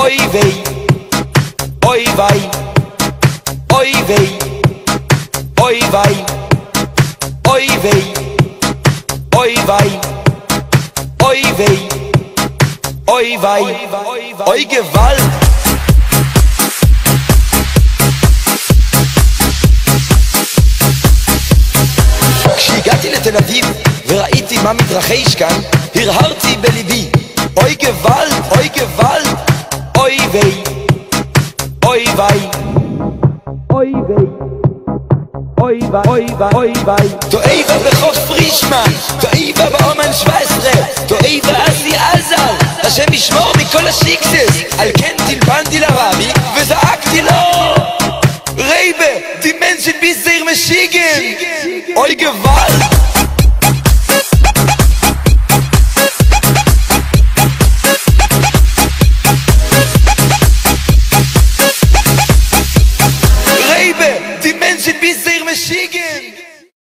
Oi wei, oi wei, oi wei, oi wei, oi wei, oi wei, oi wei, oi wei, oi Gewalt. כשהגעתי לתל אביב וראיתי מה מתרחש כאן, הרהרתי בליבי, אוי גוואלד, אוי גוואלד, אוי ווי, אוי ווי, אוי ווי, אוי ווי, אוי ווי, אוי ווי. תואיבה בחוף פרישמן, תואיבה באומן 17, תואיבה אסי עזר, השם ישמור מכל השיקסס. על כן טלפנתי לרבי וזעקתי לו, רייבה, די מנשן ביזר משיגן, אוי גוואלד.